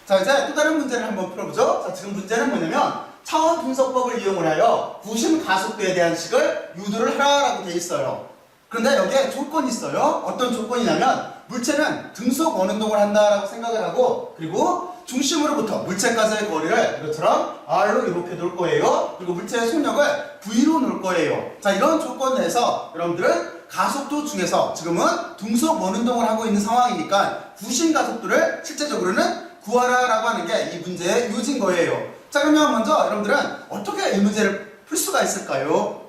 자, 이제 또 다른 문제를 한번 풀어보죠. 자, 지금 문제는 뭐냐면 차원 분석법을 이용을 하여 구심 가속도에 대한 식을 유도를 하라라고 되어 있어요. 그런데 여기에 조건이 있어요. 어떤 조건이냐면 물체는 등속 원운동을 한다라고 생각을 하고, 그리고 중심으로부터 물체까지의 거리를 이것처럼 R로 이렇게 놓을 거예요. 그리고 물체의 속력을 V로 놓을 거예요. 자, 이런 조건 내에서 여러분들은 가속도 중에서 지금은 등속 원운동을 하고 있는 상황이니까 구심 가속도를 실제적으로는 구하라라고 하는 게 이 문제의 요지인 거예요. 자, 그러면 먼저 여러분들은 어떻게 이 문제를 풀 수가 있을까요?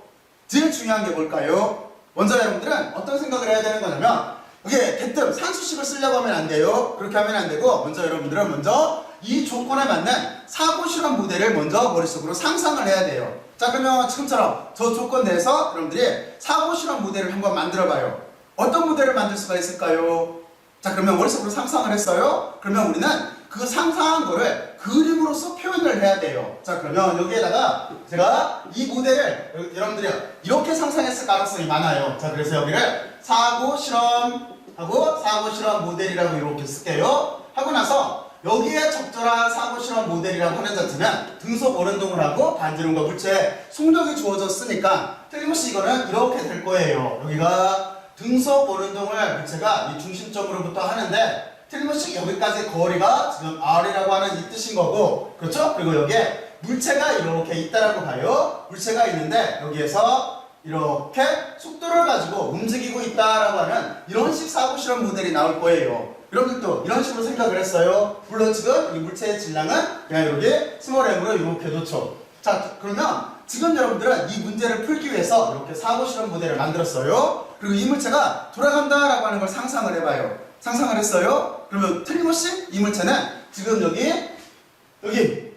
제일 중요한 게 뭘까요? 먼저 여러분들은 어떤 생각을 해야 되는 거냐면, 이게 대뜸 산수식을 쓰려고 하면 안 돼요. 그렇게 하면 안 되고, 먼저 여러분들은 먼저 이 조건에 맞는 사고 실험 모델을 먼저 머릿속으로 상상을 해야 돼요. 자, 그러면 지금처럼 저 조건 내에서 여러분들이 사고 실험 모델을 한번 만들어 봐요. 어떤 모델을 만들 수가 있을까요? 자, 그러면 머릿속으로 상상을 했어요. 그러면 우리는 그 상상한 거를 그림으로써 표현을 해야 돼요. 자, 그러면 여기에다가 제가 이 모델을 여러분들이 이렇게 상상했을 가능성이 많아요. 자, 그래서 여기를 사고 실험하고 사고 실험 모델이라고 이렇게 쓸게요. 하고 나서 여기에 적절한 사고 실험 모델이라고 하는 자체는 등속 원운동을 하고 반지름과 물체에 속력이 주어졌으니까 틀림없이 이거는 이렇게 될 거예요. 여기가 등속 원운동을 물체가 이 중심점으로부터 하는데 틀림없이 여기까지 거리가 지금 R이라고 하는 이 뜻인 거고, 그렇죠? 그리고 여기에 물체가 이렇게 있다라고 봐요. 물체가 있는데 여기에서 이렇게 속도를 가지고 움직이고 있다라고 하는 이런 식 사고 실험 모델이 나올 거예요. 여러분들도 이런 식으로 생각을 했어요. 물론 지금 이 물체의 질량은 그냥 여기 스몰 m으로 이렇게 놓죠. 자, 그러면 지금 여러분들은 이 문제를 풀기 위해서 이렇게 사고 실험 모델을 만들었어요. 그리고 이 물체가 돌아간다라고 하는 걸 상상을 해봐요. 상상을 했어요. 그러면 틀림없이 이 물체는 지금 여기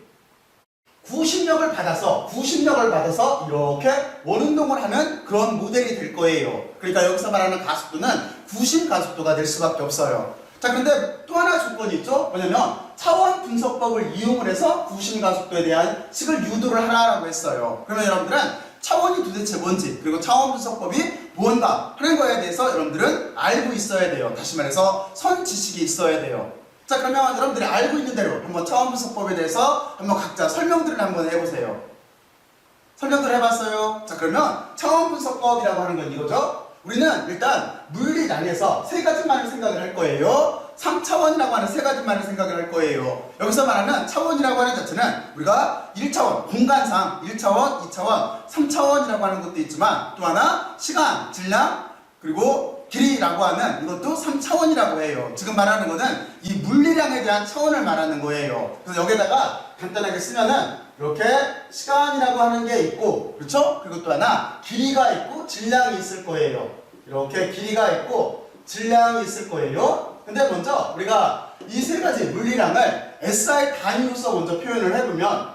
구심력을 받아서 이렇게 원운동을 하는 그런 모델이 될 거예요. 그러니까 여기서 말하는 가속도는 구심 가속도가 될 수밖에 없어요. 자, 근데 또 하나 조건이 있죠. 뭐냐면 차원 분석법을 이용을 해서 구심 가속도에 대한 식을 유도를 하라고 했어요. 그러면 여러분들은 차원이 도대체 뭔지, 그리고 차원 분석법이 뭔가 하는 거에 대해서 여러분들은 알고 있어야 돼요. 다시 말해서 선 지식이 있어야 돼요. 자, 그러면 여러분들이 알고 있는 대로 한번 차원 분석법에 대해서 한번 각자 설명들을 한번 해보세요. 설명들 해봤어요? 자, 그러면 차원 분석법이라고 하는 건 이거죠. 우리는 일단 물리 안에서 세 가지만을 생각을 할 거예요. 3차원이라고 하는 세 가지만을 생각을 할 거예요. 여기서 말하는 차원이라고 하는 자체는 우리가 1차원, 공간상 1차원, 2차원, 3차원이라고 하는 것도 있지만 또 하나 시간, 질량, 그리고 길이라고 하는 이것도 3차원이라고 해요. 지금 말하는 거는 이 물리량에 대한 차원을 말하는 거예요. 그래서 여기다가 간단하게 쓰면은 이렇게 시간이라고 하는 게 있고, 그렇죠? 그리고 또 하나 길이가 있고 질량이 있을 거예요. 이렇게 길이가 있고 질량이 있을 거예요. 근데 먼저 우리가 이 세 가지 물리량을 SI 단위로서 먼저 표현을 해보면,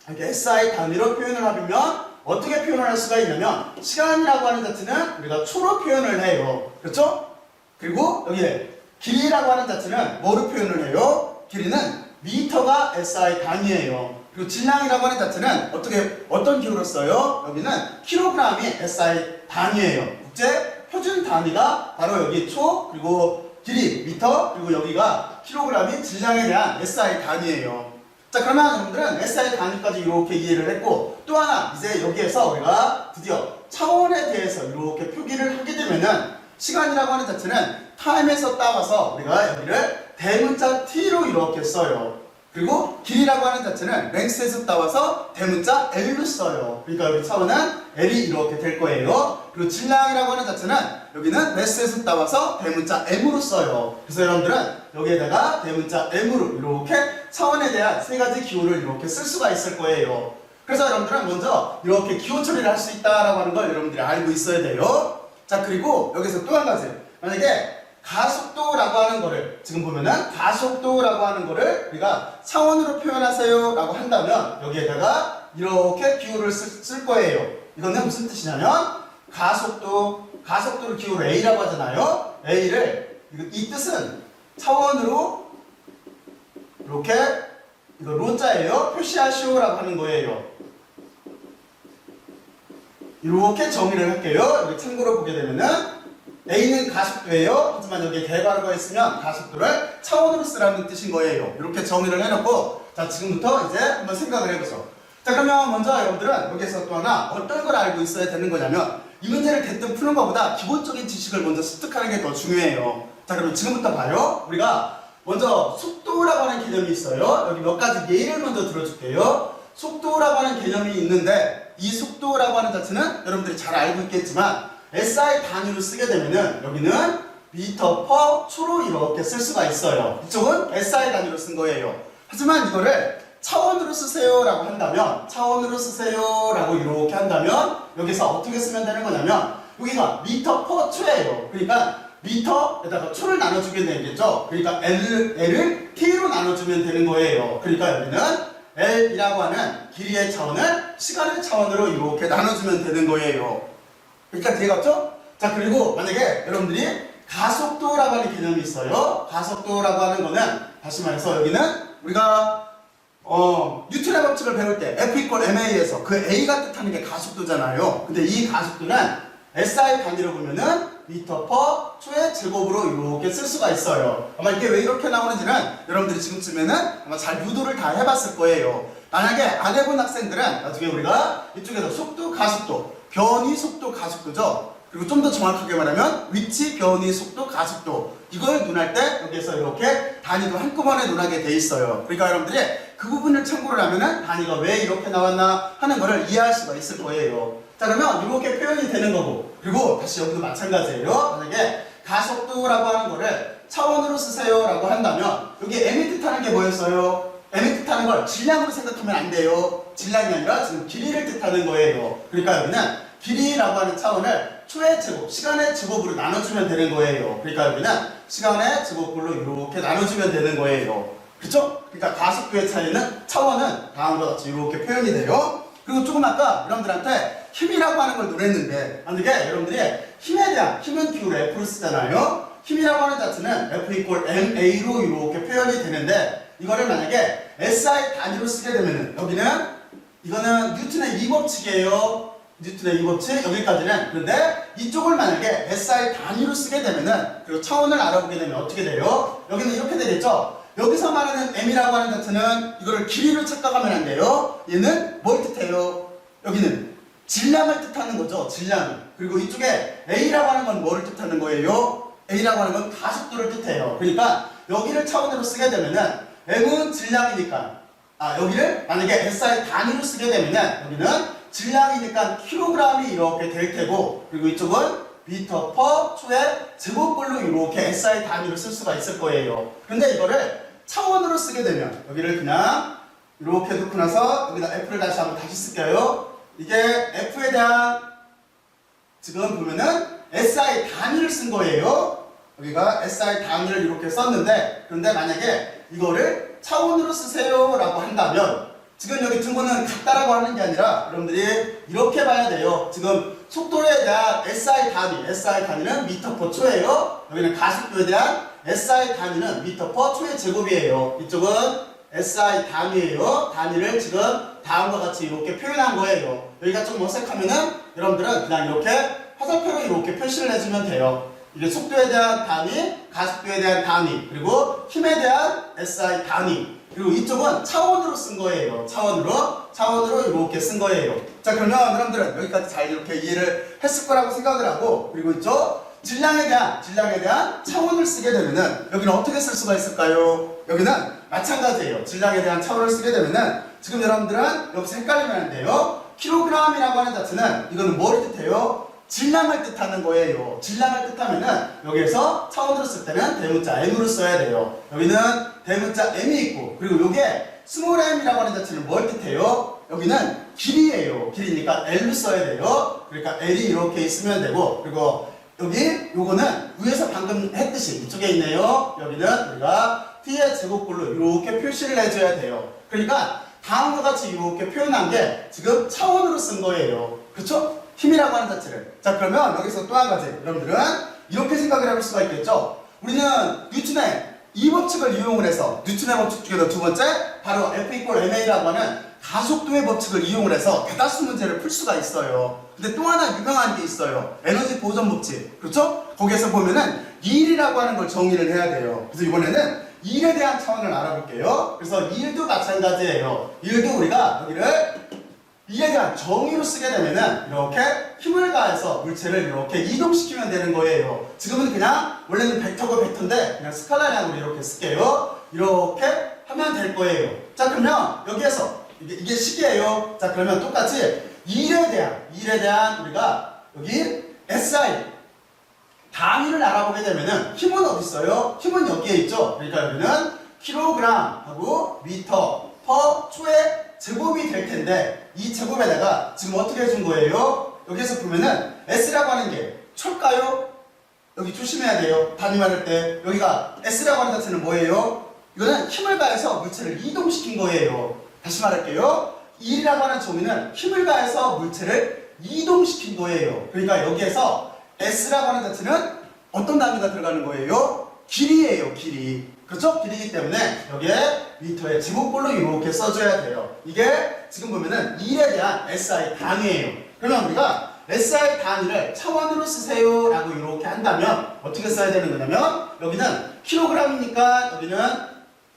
이렇게 SI 단위로 표현을 해보면 어떻게 표현을 할 수가 있냐면 시간이라고 하는 자체는 우리가 초로 표현을 해요. 그렇죠? 그리고 여기에 길이라고 하는 자체는 뭐로 표현을 해요? 길이는 미터가 SI 단위예요. 그리고 질량이라고 하는 자체는 어떤 기호로 써요? 여기는 킬로그램이 SI 단위예요. 국제 표준 단위가 바로 여기 초, 그리고 길이, 미터, 그리고 여기가 킬로그램이 질량에 대한 SI 단위예요. 자, 그러면 여러분들은 SI 단위까지 이렇게 이해를 했고, 또 하나 이제 여기에서 우리가 드디어 차원에 대해서 이렇게 표기를 하게 되면은 시간이라고 하는 자체는 타임에서 따와서 우리가 여기를 대문자 T로 이렇게 써요. 그리고 길이라고 하는 자체는 랭스에서 따와서 대문자 L로 써요. 그러니까 여기 차원은 L이 이렇게 될 거예요. 그리고 질량이라고 하는 자체는 여기는 매스에서 따와서 대문자 M으로 써요. 그래서 여러분들은 여기에다가 대문자 M으로 이렇게 차원에 대한 세 가지 기호를 이렇게 쓸 수가 있을 거예요. 그래서 여러분들은 먼저 이렇게 기호 처리를 할 수 있다라고 하는 걸 여러분들이 알고 있어야 돼요. 자, 그리고 여기서 또 한 가지. 만약에 가속도라고 하는 거를 지금 보면은 가속도라고 하는 거를 우리가 차원으로 표현하세요 라고 한다면 여기에다가 이렇게 기호를 쓸 거예요. 이거는 무슨 뜻이냐면 가속도를 기호로 A라고 하잖아요. A를 이 뜻은 차원으로 이렇게 이거 로자예요. 표시하시오라고 하는 거예요. 이렇게 정의를 할게요. 여기 참고로 보게 되면은 A는 가속도예요. 하지만 여기에 개괄호가 있으면 가속도를 차원으로 쓰라는 뜻인 거예요. 이렇게 정의를 해놓고 자 지금부터 이제 한번 생각을 해보죠. 자 그러면 먼저 여러분들은 여기서 또 하나 어떤 걸 알고 있어야 되는 거냐면 이 문제를 대뜸 푸는 것보다 기본적인 지식을 먼저 습득하는 게 더 중요해요. 자 그럼 지금부터 봐요. 우리가 먼저 속도라고 하는 개념이 있어요. 여기 몇 가지 예를 먼저 들어줄게요. 속도라고 하는 개념이 있는데 이 속도라고 하는 자체는 여러분들이 잘 알고 있겠지만 SI 단위로 쓰게 되면은 여기는 미터 퍼 초로 이렇게 쓸 수가 있어요. 이쪽은 SI 단위로 쓴 거예요. 하지만 이거를 차원으로 쓰세요 라고 한다면 차원으로 쓰세요 라고 이렇게 한다면 여기서 어떻게 쓰면 되는 거냐면 여기가 미터 퍼 초예요. 그러니까 미터에다가 초를 나눠주게 되겠죠. 그러니까 L을 T로 나눠주면 되는 거예요. 그러니까 여기는 L이라고 하는 길이의 차원을 시간의 차원으로 이렇게 나눠주면 되는 거예요. 그러니까 이해갔죠? 자 그리고 만약에 여러분들이 가속도라고 하는 개념이 있어요. 가속도라고 하는 거는 다시 말해서 여기는 우리가 뉴턴의 법칙을 배울 때 F = ma에서 그 a가 뜻하는 게 가속도잖아요. 근데 이 가속도는 SI 단위로 보면은 미터 퍼 초의 제곱으로 이렇게 쓸 수가 있어요. 아마 이게 왜 이렇게 나오는지는 여러분들이 지금쯤에는 아마 잘 유도를 다 해봤을 거예요. 만약에 안 해본 학생들은 나중에 우리가 이쪽에서 속도, 가속도, 변이, 속도, 가속도죠. 그리고 좀 더 정확하게 말하면 위치, 변이, 속도, 가속도 이걸 논할 때 여기에서 이렇게 단위도 한꺼번에 논하게 돼 있어요. 그러니까 여러분들이 그 부분을 참고를 하면은 단위가 왜 이렇게 나왔나 하는 거를 이해할 수가 있을 거예요. 자 그러면 이렇게 표현이 되는 거고 그리고 다시 여기도 마찬가지예요. 만약에 가속도라고 하는 거를 차원으로 쓰세요 라고 한다면 여기 m이 뜻하는 게 뭐였어요? m이 뜻하는 걸 질량으로 생각하면 안 돼요. 질량이 아니라 지금 길이를 뜻하는 거예요. 그러니까 여기는 길이라고 하는 차원을 초의 제곱, 시간의 제곱으로 나눠주면 되는 거예요. 그러니까 여기는 시간의 제곱으로 이렇게 나눠주면 되는 거예요. 그쵸? 그러니까 가속도의 차원은 다음과 같이 이렇게 표현이 돼요. 그리고 조금 아까 여러분들한테 힘이라고 하는 걸 노랬는데 만약에 여러분들이 힘에 대한 힘은 Q로 F를 쓰잖아요. 힘이라고 하는 자체는 F = ma로 이렇게 표현이 되는데 이거를 만약에 SI 단위로 쓰게 되면은 여기는 이거는 뉴턴의 이 법칙이에요. 뉴턴의 이 법칙 여기까지는. 그런데 이쪽을 만약에 SI 단위로 쓰게 되면은 그리고 차원을 알아보게 되면 어떻게 돼요? 여기는 이렇게 되겠죠. 여기서 말하는 m이라고 하는 자체는 이거를 길이로 착각하면 안 돼요. 얘는 뭘 뜻해요? 여기는 질량을 뜻하는 거죠. 질량. 그리고 이쪽에 a라고 하는 건 뭐를 뜻하는 거예요? a라고 하는 건 가속도를 뜻해요. 그러니까 여기를 차원으로 쓰게 되면은 m은 질량이니까 여기를 만약에 SI 단위로 쓰게 되면은 여기는 질량이니까 킬로그램이 이렇게 될 테고 그리고 이쪽은 미터 퍼 초의 제곱꼴로 이렇게 SI 단위로 쓸 수가 있을 거예요. 근데 이거를 차원으로 쓰게 되면 여기를 그냥 이렇게 놓고 나서 여기다 F를 다시 쓸게요. 이게 F에 대한 지금 보면은 SI 단위를 쓴 거예요. 여기가 SI 단위를 이렇게 썼는데 그런데 만약에 이거를 차원으로 쓰세요 라고 한다면 지금 여기 두 분은 같다라고 하는 게 아니라 여러분들이 이렇게 봐야 돼요. 지금 속도에 대한 SI 단위는 미터 퍼 초예요. 여기는 가속도에 대한 SI 단위는 미터 퍼 초의 제곱이에요. 이쪽은 SI 단위예요. 단위를 지금 다음과 같이 이렇게 표현한 거예요. 여기가 좀 어색하면은 여러분들은 그냥 이렇게 화살표로 이렇게 표시를 해주면 돼요. 이게 속도에 대한 단위, 가속도에 대한 단위, 그리고 힘에 대한 SI 단위. 그리고 이쪽은 차원으로 쓴 거예요. 차원으로 이렇게 쓴 거예요. 자, 그러면 여러분들은 여기까지 잘 이렇게 이해를 했을 거라고 생각을 하고, 그리고 이쪽 질량에 대한 차원을 쓰게 되면은 여기는 어떻게 쓸 수가 있을까요? 여기는 마찬가지예요. 질량에 대한 차원을 쓰게 되면은 지금 여러분들은 여기서 헷갈리면 안 돼요. 킬로그램이라고 하는 자체는 이거는 뭘 뜻해요? 질량을 뜻하는 거예요. 질량을 뜻하면은 여기에서 차원으로 쓸 때는 대문자 m으로 써야 돼요. 여기는 대문자 m이 있고 그리고 요게 스몰 m이라고 하는 자체는 뭘 뜻해요? 여기는 길이에요. 길이니까 L로 써야 돼요. 그러니까 L이 이렇게 있으면 되고 그리고 여기 요거는 위에서 방금 했듯이 이쪽에 있네요. 여기는 우리가 t의 제곱꼴로 이렇게 표시를 해줘야 돼요. 그러니까 다음과 같이 이렇게 표현한 게 지금 차원으로 쓴 거예요. 그렇죠? 힘이라고 하는 자체를. 자, 그러면 여기서 또 한 가지 여러분들은 이렇게 생각을 해볼 수가 있겠죠. 우리는 뉴턴의 이 법칙을 이용을 해서 뉴턴의 법칙 중에서 두 번째 바로 F = ma라고 하는 가속도의 법칙을 이용을 해서 대다수 문제를 풀 수가 있어요. 근데 또 하나 유명한 게 있어요. 에너지 보존 법칙. 그렇죠? 거기에서 보면은 일이라고 하는 걸 정의를 해야 돼요. 그래서 이번에는 일에 대한 차원을 알아볼게요. 그래서 일도 마찬가지예요. 일도 우리가 여기를 일에 대한 정의로 쓰게 되면은 이렇게 힘을 가해서 물체를 이렇게 이동시키면 되는 거예요. 지금은 그냥 원래는 벡터고 벡터인데 그냥 스칼라량으로 이렇게 쓸게요. 이렇게 하면 될 거예요. 자, 그러면 여기에서 이게 식이에요. 자, 그러면 똑같이 일에 대한 우리가 여기 SI 단위를 알아보게 되면은 힘은 어디 있어요? 힘은 여기에 있죠. 그러니까 여기는 킬로그램하고 미터 퍼 초의 제곱이 될 텐데 이 제곱에다가 지금 어떻게 해준 거예요? 여기에서 보면은 S라고 하는 게 초일까요? 여기 조심해야 돼요. 단위만 할 때 여기가 S라고 하는 자체는 뭐예요? 이거는 힘을 가해서 물체를 이동시킨 거예요. 다시 말할게요. 일이라고 하는 정의는 힘을 가해서 물체를 이동시킨 거예요. 그러니까 여기에서 S라고 하는 자체는 어떤 단위가 들어가는 거예요? 길이에요, 길이. 그렇죠? 길이기 때문에 여기에 미터의 제곱꼴로 이렇게 써줘야 돼요. 이게 지금 보면은 일에 대한 SI 단위예요. 그러면 우리가 SI 단위를 차원으로 쓰세요 라고 이렇게 한다면 어떻게 써야 되는 거냐면 여기는 킬로그램이니까 여기는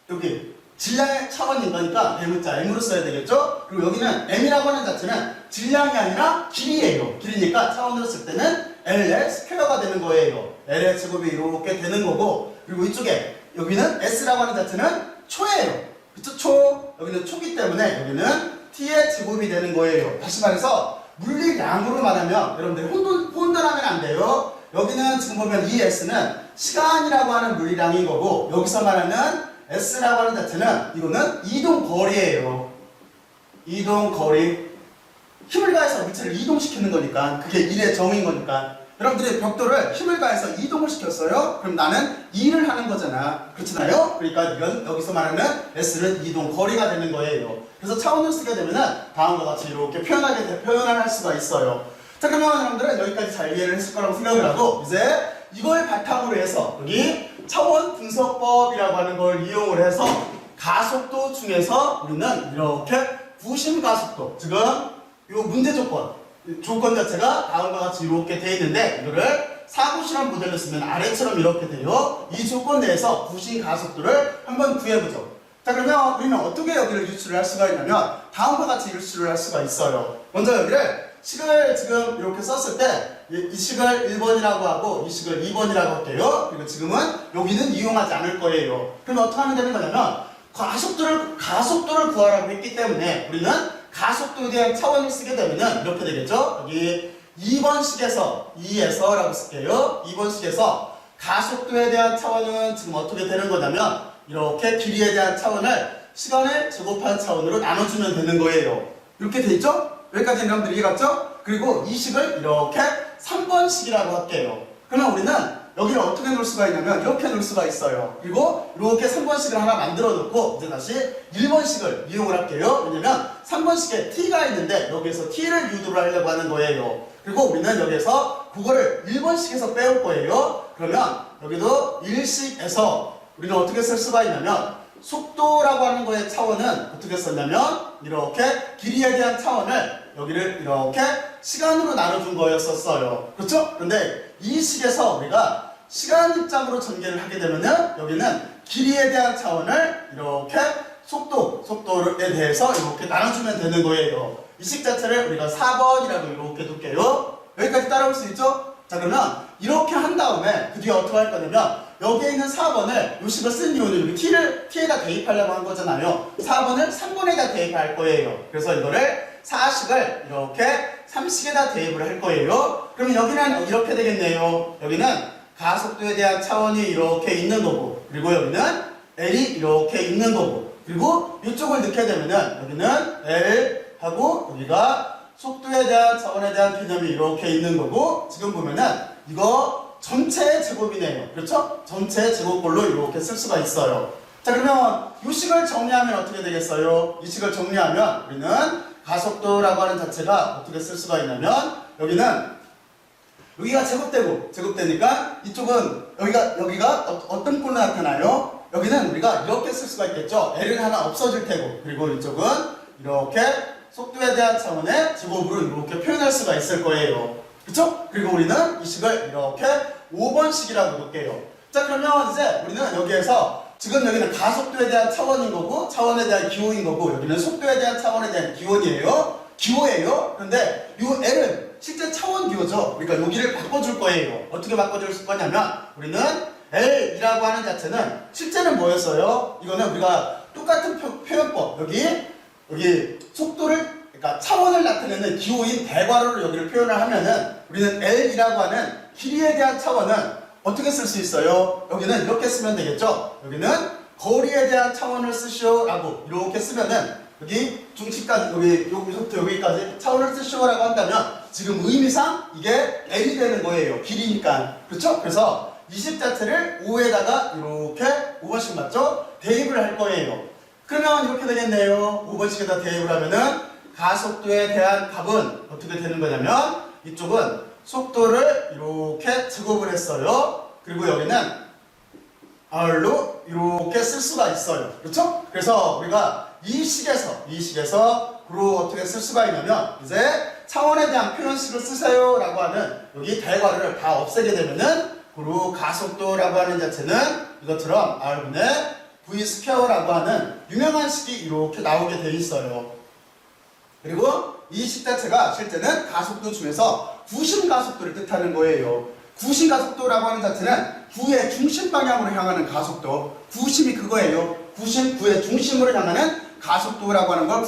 여기 질량의 차원인 거니까 대문자 M으로 써야 되겠죠? 그리고 여기는 M이라고 하는 자체는 질량이 아니라 길이에요. 길이니까 차원으로 쓸 때는 L의 스퀘어가 되는 거예요. L의 제곱이 이렇게 되는 거고, 그리고 이쪽에 여기는 S라고 하는 자체는 초예요. 그쵸? 초. 여기는 초기 때문에 여기는 T의 제곱이 되는 거예요. 다시 말해서 물리량으로 말하면 여러분들 혼돈하면 안 돼요. 여기는 지금 보면 이 S는 시간이라고 하는 물리량인 거고, 여기서 말하는 S라고 하는 자체는 이거는 이동거리예요. 이동거리. 힘을 가해서 물체를 이동시키는 거니까 그게 일의 정의인 거니까 여러분들이 벽돌을 힘을 가해서 이동을 시켰어요. 그럼 나는 일을 하는 거잖아. 그렇잖아요? 그러니까 이건 여기서 말하는 S는 이동거리가 되는 거예요. 그래서 차원을 쓰게 되면은 다음과 같이 이렇게 표현을 할 수가 있어요. 자, 그러면 여러분들은 여기까지 잘 이해를 했을 거라고 생각을 하고 이제 이걸 바탕으로 해서 여기 차원 분석법이라고 하는 걸 이용을 해서 가속도 중에서 우리는 이렇게 구심 가속도, 지금 이 문제 조건 자체가 다음과 같이 이렇게 되어 있는데 이거를 사고실험 모델로 쓰면 아래처럼 이렇게 돼요. 이 조건 내에서 구심 가속도를 한번 구해보죠. 자, 그러면 우리는 어떻게 여기를 유출을 할 수가 있냐면 다음과 같이 유출을 할 수가 있어요. 먼저 여기를 식을 지금 이렇게 썼을 때 이 식을 1번이라고 하고 이 식을 2번이라고 할게요. 그리고 지금은 여기는 이용하지 않을 거예요. 그러면 어떻게 하면 되는 거냐면 가속도를 구하라고 했기 때문에 우리는 가속도에 대한 차원을 쓰게 되면은 이렇게 되겠죠. 여기 2번식에서 2에서 라고 쓸게요. 2번식에서 가속도에 대한 차원은 지금 어떻게 되는 거냐면 이렇게 길이에 대한 차원을 시간을 제곱한 차원으로 나눠주면 되는 거예요. 이렇게 돼 있죠? 여기까지 여러분들 이해갔죠? 그리고 이 식을 이렇게 3번식이라고 할게요. 그러면 우리는 여기를 어떻게 놓을 수가 있냐면 이렇게 놓을 수가 있어요. 그리고 이렇게 3번식을 하나 만들어 놓고 이제 다시 1번식을 이용을 할게요. 왜냐면 3번식에 t가 있는데 여기에서 t를 유도를 하려고 하는 거예요. 그리고 우리는 여기에서 그거를 1번식에서 빼올 거예요. 그러면 여기도 1식에서 우리는 어떻게 쓸 수가 있냐면 속도라고 하는 거의 차원은 어떻게 썼냐면 이렇게 길이에 대한 차원을 여기를 이렇게 시간으로 나눠준 거였었어요. 그렇죠? 그런데 이 식에서 우리가 시간 입장으로 전개를 하게 되면은 여기는 길이에 대한 차원을 이렇게 속도에 대해서 이렇게 나눠주면 되는 거예요. 이 식 자체를 우리가 4번이라고 이렇게 둘게요. 여기까지 따라올 수 있죠? 자, 그러면 이렇게 한 다음에 그 뒤에 어떻게 할 거냐면 여기에 있는 4번을 이 식을 쓴 이유는 여기 t에다 대입하려고 한 거잖아요. 4번을 3번에다 대입할 거예요. 그래서 이거를 4식을 이렇게 3식에다 대입을 할 거예요. 그러면 여기는 이렇게 되겠네요. 여기는 가속도에 대한 차원이 이렇게 있는 거고, 그리고 여기는 L이 이렇게 있는 거고, 그리고 이쪽을 넣게 되면은 여기는 L하고 여기가 속도에 대한 차원에 대한 개념이 이렇게 있는 거고, 지금 보면은 이거 전체의 제곱이네요. 그렇죠? 전체의 제곱꼴로 이렇게 쓸 수가 있어요. 자, 그러면 이 식을 정리하면 어떻게 되겠어요? 이 식을 정리하면 우리는 가속도라고 하는 자체가 어떻게 쓸 수가 있냐면 여기가 제곱되니까 이쪽은 여기가 어떤 꼴로 나타나요? 여기는 우리가 이렇게 쓸 수가 있겠죠. L은 하나 없어질 테고, 그리고 이쪽은 이렇게 속도에 대한 차원의 제곱으로 이렇게 표현할 수가 있을 거예요. 그쵸? 그리고 우리는 이 식을 이렇게 5번식이라고 볼게요. 자, 그러면 이제 우리는 여기에서 지금 여기는 가속도에 대한 차원인 거고 차원에 대한 기호인 거고 여기는 속도에 대한 차원에 대한 기호예요. 그런데 이 L은 실제 차원 기호죠. 그러니까 여기를 바꿔줄 거예요. 어떻게 바꿔줄 거냐면 우리는 L이라고 하는 자체는 실제는 뭐였어요? 이거는 우리가 똑같은 표현법 여기 속도를 그러니까 차원을 나타내는 기호인 대괄호로 여기를 표현을 하면은 우리는 L이라고 하는 길이에 대한 차원은 어떻게 쓸 수 있어요? 여기는 이렇게 쓰면 되겠죠? 여기는 거리에 대한 차원을 쓰시오라고 이렇게 쓰면은 여기 중심까지 여기서부터 여기까지 차원을 쓰시오라고 한다면 지금 의미상 이게 L이 되는 거예요. 길이니까. 그렇죠? 그래서 이 식 자체를 5에다가 이렇게 5번씩 맞죠? 대입을 할 거예요. 그러면 이렇게 되겠네요. 5번씩에다 대입을 하면은 가속도에 대한 값은 어떻게 되는 거냐면 이쪽은 속도를 이렇게 제곱을 했어요. 그리고 여기는 R로 이렇게 쓸 수가 있어요. 그렇죠? 그래서 우리가 이 식에서 그로 어떻게 쓸 수가 있냐면 이제 차원에 대한 표현식을 쓰세요 라고 하는 여기 대괄호를 다 없애게 되면은 그로 가속도라고 하는 자체는 이것처럼 R분의 V 스퀘어라고 하는 유명한 식이 이렇게 나오게 돼 있어요. 그리고 이 식 자체가 실제는 가속도 중에서 구심 가속도를 뜻하는 거예요. 구심 가속도라고 하는 자체는 구의 중심 방향으로 향하는 가속도. 구심이 그거예요. 구의 중심으로 향하는 가속도라고 하는 걸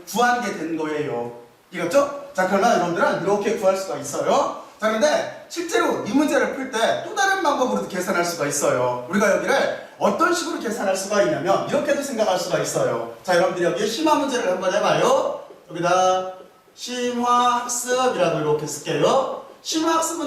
구하게 된 거예요. 이겼죠? 자, 그러면 여러분들은 이렇게 구할 수가 있어요. 자, 그런데 실제로 이 문제를 풀 때 또 다른 방법으로도 계산할 수가 있어요. 우리가 여기를 어떤 식으로 계산할 수가 있냐면 이렇게도 생각할 수가 있어요. 자, 여러분들이 여기 심화 문제를 한번 해봐요. 여기다 심화학습이라고 이렇게 쓸게요. 심화학습은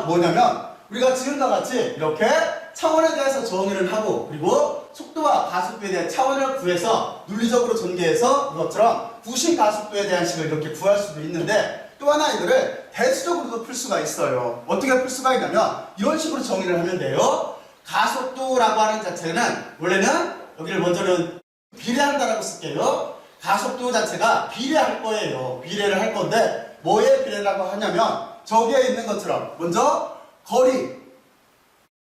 뭐냐면 우리가 지금과 같이 이렇게 차원에 대해서 정의를 하고 그리고 속도와 가속도에 대한 차원을 구해서 논리적으로 전개해서 이것처럼 구심 가속도에 대한 식을 이렇게 구할 수도 있는데 또 하나 이거를 대수적으로도 풀 수가 있어요. 어떻게 풀 수가 있냐면 이런 식으로 정의를 하면 돼요. 가속도라고 하는 자체는 원래는 여기를 먼저는 비례한다라고 쓸게요. 가속도 자체가 비례할 거예요. 비례를 할 건데 뭐에 비례라고 하냐면 저기에 있는 것처럼 먼저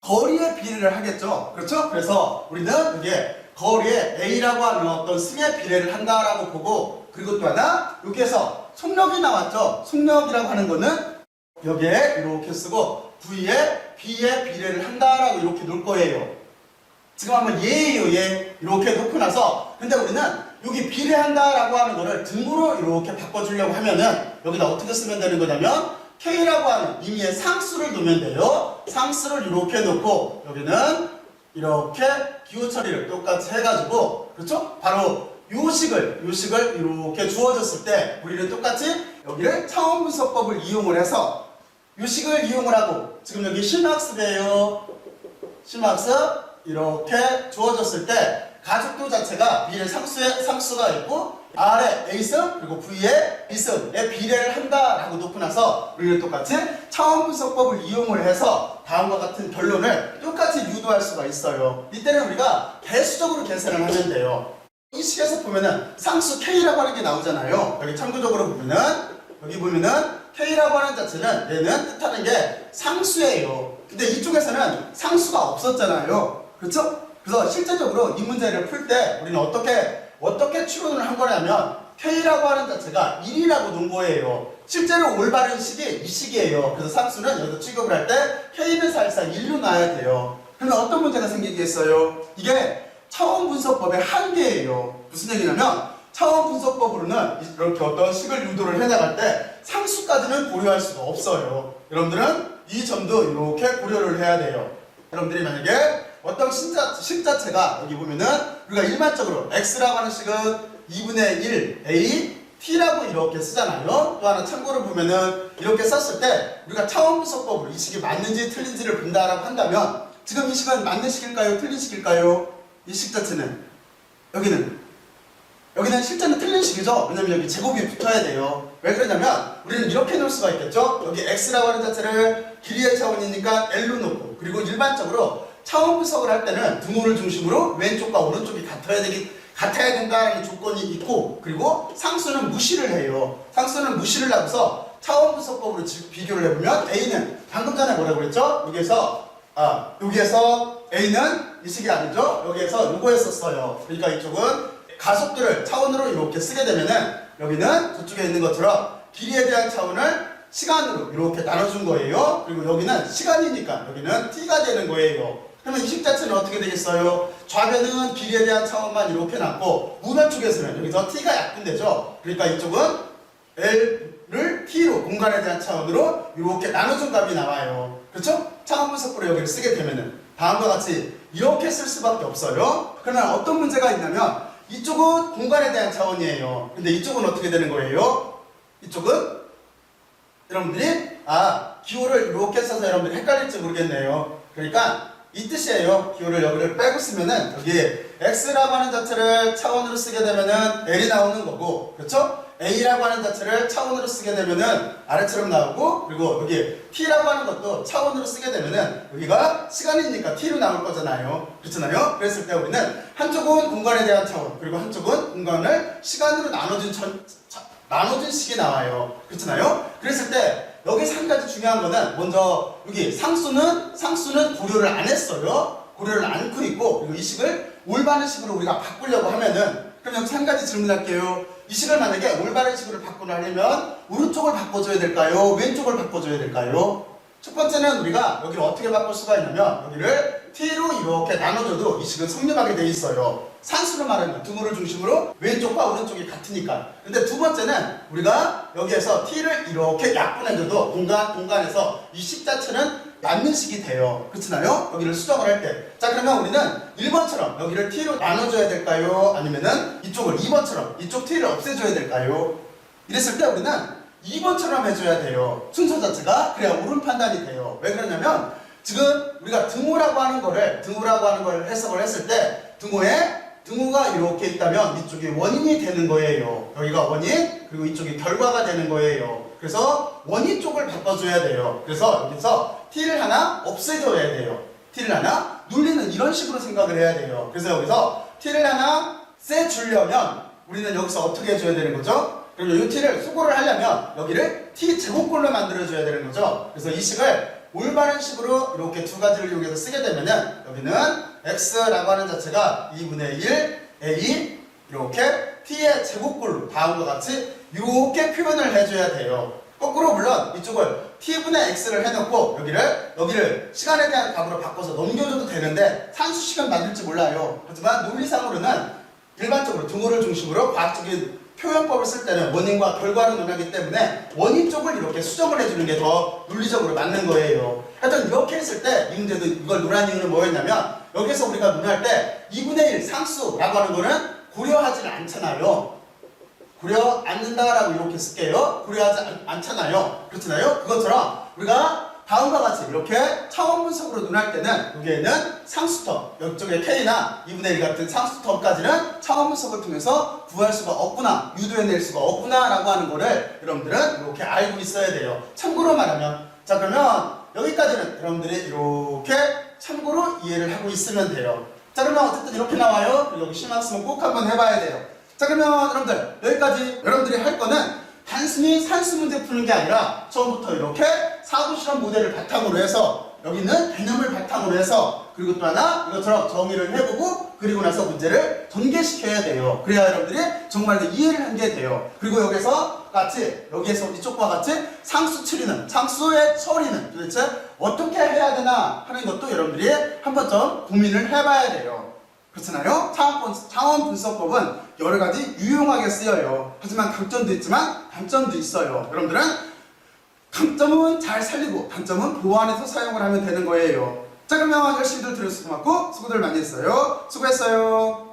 거리에 비례를 하겠죠. 그렇죠? 그래서 우리는 여기에 거리에 A라고 하는 어떤 승에 비례를 한다라고 보고 그리고 또 하나 여기에서 속력이 나왔죠. 속력이라고 하는 거는 여기에 이렇게 쓰고 V에 B에 비례를 한다라고 이렇게 놓을 거예요. 지금 한번 얘예요. 얘 이렇게 놓고 나서 근데 우리는 여기 비례한다라고 하는 거를 등으로 이렇게 바꿔주려고 하면은 여기다 어떻게 쓰면 되는 거냐면 K라고 하는 의미의 상수를 두면 돼요. 상수를 이렇게 놓고 여기는 이렇게 기호 처리를 똑같이 해가지고 그렇죠? 바로 요 식을 이렇게 주어졌을 때 우리는 똑같이 여기를 차원 분석법을 이용을 해서 요 식을 이용을 하고 지금 여기 심화학습이에요. 심화학습 이렇게 주어졌을 때 가속도 자체가 B의 상수가 있고 R에 A승 그리고 V에 B승에 비례를 한다라고 놓고 나서 우리는 똑같이 차원 분석법을 이용을 해서 다음과 같은 결론을 똑같이 유도할 수가 있어요. 이때는 우리가 배수적으로 계산을 하면 돼요. 이 식에서 보면은 상수 K라고 하는 게 나오잖아요. 여기 참고적으로 보면은 여기 보면은 K라고 하는 자체는 얘는 뜻하는 게 상수예요. 근데 이쪽에서는 상수가 없었잖아요. 그렇죠? 그래서 실제적으로 이 문제를 풀 때 우리는 어떻게 추론을 한 거냐면 K라고 하는 자체가 1이라고 놓은 거예요. 실제로 올바른 식이 이 식이에요. 그래서 상수는 여기서 취급을 할 때 K는 사실상 1로 놔야 돼요. 그러면 어떤 문제가 생기겠어요? 이게 차원 분석법의 한계예요. 무슨 얘기냐면 차원 분석법으로는 이렇게 어떤 식을 유도를 해나갈 때 상수까지는 고려할 수가 없어요. 여러분들은 이 점도 이렇게 고려를 해야 돼요. 여러분들이 만약에 어떤 식 자체가 여기 보면은 우리가 일반적으로 x라고 하는 식은 2분의 1 a t라고 이렇게 쓰잖아요. 또 하나 참고로 보면은 이렇게 썼을 때 우리가 차원 분석법으로 이 식이 맞는지 틀린지를 본다라고 한다면 지금 이 식은 맞는 식일까요? 틀린 식일까요? 이 식 자체는 여기는 실제는 틀린 식이죠. 왜냐면 여기 제곱이 붙어야 돼요. 왜 그러냐면 우리는 이렇게 놓을 수가 있겠죠. 여기 x라고 하는 자체를 길이의 차원이니까 L로 놓고 같아야 된다는 조건이 있고, 그리고 상수는 무시를 해요. 상수는 무시를 하고서 차원 분석법으로 비교를 해보면 A는 방금 전에 뭐라고 그랬죠? 여기에서 A는 이 식이 아니죠? 여기에서 요거 했었어요. 그러니까 이쪽은 가속도를 차원으로 이렇게 쓰게 되면은 여기는 저쪽에 있는 것처럼 길이에 대한 차원을 시간으로 이렇게 나눠준 거예요. 그리고 여기는 시간이니까 여기는 t가 되는 거예요. 그러면 이 식 자체는 어떻게 되겠어요? 좌변은 길이에 대한 차원만 이렇게 놨고 우변 쪽에서는 여기서 t가 약분되죠. 그러니까 이쪽은 L을 t로 공간에 대한 차원으로 이렇게 나눠준 값이 나와요. 그렇죠? 차원 분석으로 여기를 쓰게 되면은 다음과 같이 이렇게 쓸 수밖에 없어요. 그러면 어떤 문제가 있냐면 이쪽은 공간에 대한 차원이에요. 근데 이쪽은 어떻게 되는 거예요? 이쪽은 여러분들이 기호를 이렇게 써서 여러분들이 헷갈릴지 모르겠네요. 그러니까 이 뜻이에요. 기호를 여기를 빼고 쓰면은 여기에 x라고 하는 자체를 차원으로 쓰게 되면은 l이 나오는 거고, 그렇죠? a라고 하는 자체를 차원으로 쓰게 되면은 아래처럼 나오고, 그리고 여기 t라고 하는 것도 차원으로 쓰게 되면은 여기가 시간이니까 t로 나올 거잖아요. 그렇잖아요? 그랬을 때 우리는 한쪽은 공간에 대한 차원, 그리고 한쪽은 공간을 시간으로 나눠준 식이 나와요. 그렇잖아요? 그랬을 때 여기서 한 가지 중요한 거는 먼저 여기 상수는 고려를 안 했어요. 고려를 않고 있고, 그리고 이 식을 올바른 식으로 우리가 바꾸려고 하면은, 그럼 여기서 한 가지 질문할게요. 이 식을 만약에 올바른 식으로 바꾸려면 오른쪽을 바꿔줘야 될까요? 왼쪽을 바꿔줘야 될까요? 첫 번째는 우리가 여기를 어떻게 바꿀 수가 있냐면 여기를 t로 이렇게 나눠줘도 이 식은 성립하게 돼 있어요. 산수로 말하면 등호를 중심으로 왼쪽과 오른쪽이 같으니까. 근데 두 번째는 우리가 여기에서 t를 이렇게 약분해줘도 공간에서 이 식 자체는 맞는 식이 돼요. 그렇잖아요? 여기를 수정을 할 때. 자, 그러면 우리는 1번처럼 여기를 t로 나눠줘야 될까요? 아니면은 이쪽을 2번처럼 이쪽 t를 없애줘야 될까요? 이랬을 때 우리는 2번처럼 해줘야 돼요. 순서 자체가. 그래야 옳은 판단이 돼요. 왜 그러냐면 지금 우리가 등호라고 하는 걸 해석을 했을 때 등호가 이렇게 있다면 이쪽이 원인이 되는 거예요. 여기가 원인, 그리고 이쪽이 결과가 되는 거예요. 그래서 원인 쪽을 바꿔줘야 돼요. 그래서 여기서 t를 하나 없애줘야 돼요. t를 하나 눌리는 이런 식으로 생각을 해야 돼요. 그래서 여기서 t를 하나 쎄주려면 우리는 여기서 어떻게 해줘야 되는 거죠? 그리고 이 t를 수고를 하려면 여기를 t 제곱꼴로 만들어줘야 되는 거죠. 그래서 이 식을 올바른 식으로 이렇게 두 가지를 이용해서 쓰게 되면은 여기는 x라고 하는 자체가 2분의 1 a 이렇게 t의 제곱꼴로 다음과 같이 이렇게 표현을 해줘야 돼요. 거꾸로 물론 이쪽을 t분의 x를 해놓고 여기를 시간에 대한 값으로 바꿔서 넘겨줘도 되는데 산수식은 만들지 몰라요. 하지만 논리상으로는 일반적으로 등호를 중심으로 과학적인 표현법을 쓸 때는 원인과 결과를 논하기 때문에 원인 쪽을 이렇게 수정을 해주는 게 더 논리적으로 맞는 거예요. 하여튼 이렇게 했을 때 이 문제도 이걸 논한 이유는 뭐였냐면 여기서 우리가 논할 때 2분의 1 상수라고 하는 거는 고려하지는 않잖아요. 고려 않는다라고 이렇게 쓸게요. 고려하지 않잖아요. 그렇잖아요. 그것처럼 우리가 다음과 같이 이렇게 차원 분석으로 논할 때는 여기에는 상수터, 이쪽에 k나 2분의 1 같은 상수터까지는 차원 분석을 통해서 구할 수가 없구나, 유도해낼 수가 없구나 라고 하는 거를 여러분들은 이렇게 알고 있어야 돼요. 참고로 말하면, 자 그러면 여기까지는 여러분들이 이렇게 참고로 이해를 하고 있으면 돼요. 자 그러면 어쨌든 이렇게 나와요. 여기 심학습은 꼭 한번 해봐야 돼요. 자 그러면 여러분들 여기까지 여러분들이 할 거는 단순히 산수 문제 푸는 게 아니라 처음부터 이렇게 사고실험 모델을 바탕으로 해서 여기 있는 개념을 바탕으로 해서 그리고 또 하나 이것처럼 정의를 해보고 그리고 나서 문제를 전개시켜야 돼요. 그래야 여러분들이 정말로 이해를 한 게 돼요. 그리고 여기서 이쪽과 같이 상수 처리는, 상수의 처리는 도대체 어떻게 해야 되나 하는 것도 여러분들이 한 번쯤 고민을 해봐야 돼요. 그렇잖아요? 차원 분석법은 여러 가지 유용하게 쓰여요. 하지만 강점도 있지만 단점도 있어요. 여러분들은 강점은 잘 살리고 단점은 보완해서 사용을 하면 되는 거예요. 자 그러면 열심히들 들으셔서 고맙고 수고들 많이 했어요. 수고했어요.